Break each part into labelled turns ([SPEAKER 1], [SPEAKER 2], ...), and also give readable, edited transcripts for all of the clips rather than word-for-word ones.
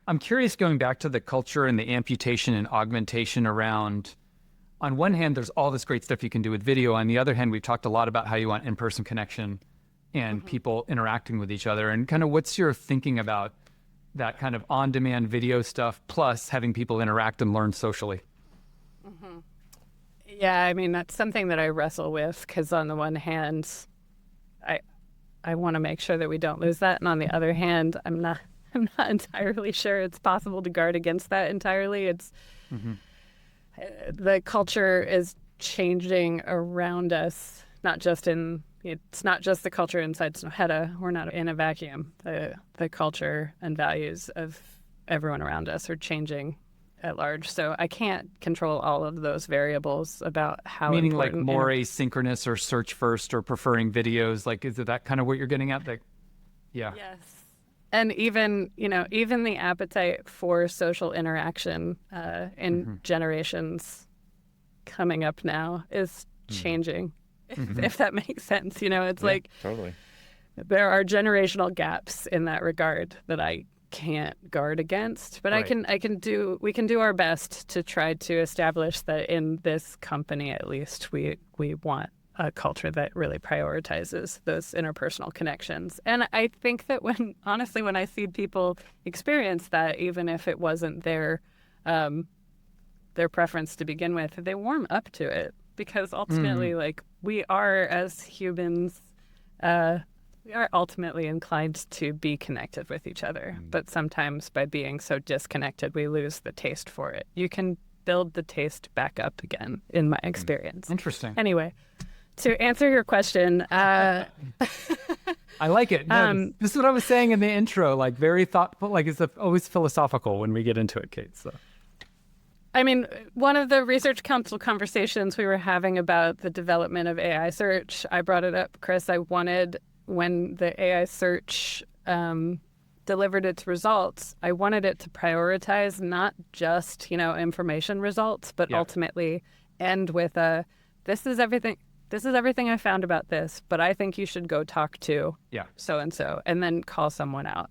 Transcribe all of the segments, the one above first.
[SPEAKER 1] I'm curious, going back to the culture and the amputation and augmentation around, on one hand, there's all this great stuff you can do with video. On the other hand, we've talked a lot about how you want in-person connection and people interacting with each other. And kind of what's your thinking about that kind of on-demand video stuff, plus having people interact and learn socially?
[SPEAKER 2] Yeah, I mean, that's something that I wrestle with, because on the one hand, I want to make sure that we don't lose that. And on the other hand, I'm not entirely sure it's possible to guard against that entirely. The culture is changing around us, it's not just the culture inside Snøhetta. We're not in a vacuum. The culture and values of everyone around us are changing at large. So I can't control all of those variables about how
[SPEAKER 1] Meaning like
[SPEAKER 2] important
[SPEAKER 1] more asynchronous or search first or preferring videos. Like, is it that kind of what you're getting at? Like, yeah.
[SPEAKER 2] Yes. And even the appetite for social interaction in generations coming up now is changing, if that makes sense. It's like
[SPEAKER 3] Totally.
[SPEAKER 2] there are generational gaps in that regard that I can't guard against, but
[SPEAKER 1] Right.
[SPEAKER 2] we can do our best to try to establish that in this company, at least, we want a culture that really prioritizes those interpersonal connections. And I think that when I see people experience that, even if it wasn't their preference to begin with, they warm up to it, because ultimately, like, we are, as humans, we are ultimately inclined to be connected with each other. But sometimes by being so disconnected, we lose the taste for it. You can build the taste back up again, in my experience.
[SPEAKER 1] Interesting.
[SPEAKER 2] Anyway, to answer your question,
[SPEAKER 1] I like it. No, this is what I was saying in the intro, like very thoughtful, like it's always philosophical when we get into it, Kate. So.
[SPEAKER 2] I mean, one of the Research Council conversations we were having about the development of AI search, I brought it up, Chris. I wanted, when the AI search delivered its results, I wanted it to prioritize not just, information results, but ultimately end with this is everything I found about this, but I think you should go talk to so-and-so, and then call someone out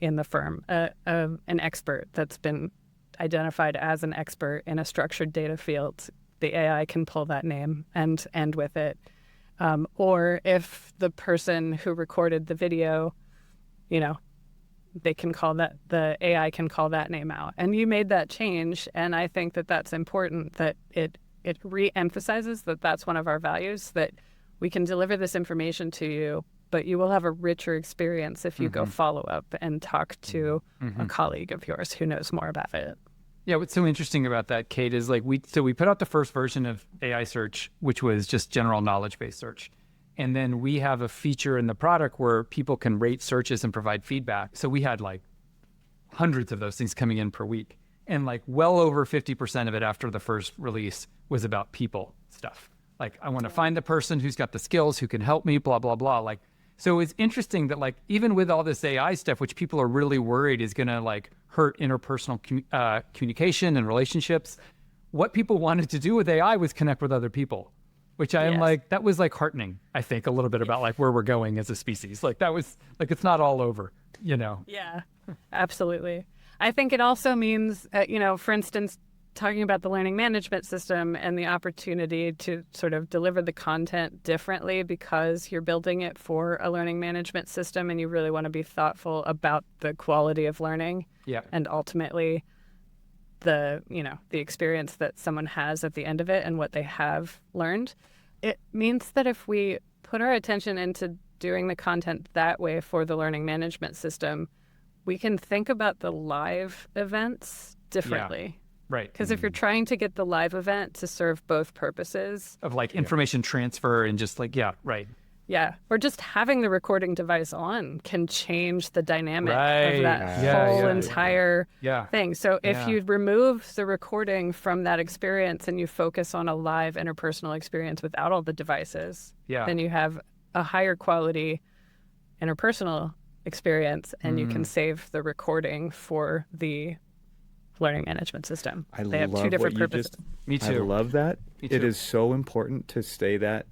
[SPEAKER 2] in the firm, an expert that's been identified as an expert in a structured data field. The AI can pull that name and end with it. Or if the person who recorded the video, they can call that, the AI can call that name out. And you made that change, and I think that that's important, that it re-emphasizes that that's one of our values, that we can deliver this information to you, but you will have a richer experience if you go follow up and talk to a colleague of yours who knows more about it.
[SPEAKER 1] Yeah, what's so interesting about that, Kate, is like we put out the first version of AI search, which was just general knowledge-based search. And then we have a feature in the product where people can rate searches and provide feedback. So we had like hundreds of those things coming in per week. And like well over 50% of it after the first release was about people stuff. Like, I want to find the person who's got the skills, who can help me, blah, blah, blah. Like, so it's interesting that like, even with all this AI stuff, which people are really worried is going to like hurt interpersonal communication and relationships, what people wanted to do with AI was connect with other people, which I am like, that was like heartening, I think, a little bit about like where we're going as a species. Like, that was like, it's not all over,
[SPEAKER 2] Yeah, absolutely. I think it also means, for instance, talking about the learning management system and the opportunity to sort of deliver the content differently because you're building it for a learning management system and you really want to be thoughtful about the quality of learning.
[SPEAKER 1] Yeah.
[SPEAKER 2] And ultimately the experience that someone has at the end of it and what they have learned. It means that if we put our attention into doing the content that way for the learning management system, we can think about the live events differently.
[SPEAKER 1] Yeah. Right.
[SPEAKER 2] Because if you're trying to get the live event to serve both purposes
[SPEAKER 1] of like information transfer and just like, right.
[SPEAKER 2] Yeah. Or just having the recording device on can change the dynamic
[SPEAKER 1] Right.
[SPEAKER 2] of that whole entire thing. So if you remove the recording from that experience and you focus on a live interpersonal experience without all the devices, then you have a higher quality interpersonal experience and you can save the recording for the learning management system. They have two different purposes.
[SPEAKER 1] Me too.
[SPEAKER 3] I love that.
[SPEAKER 1] Me too.
[SPEAKER 3] It is so important to say that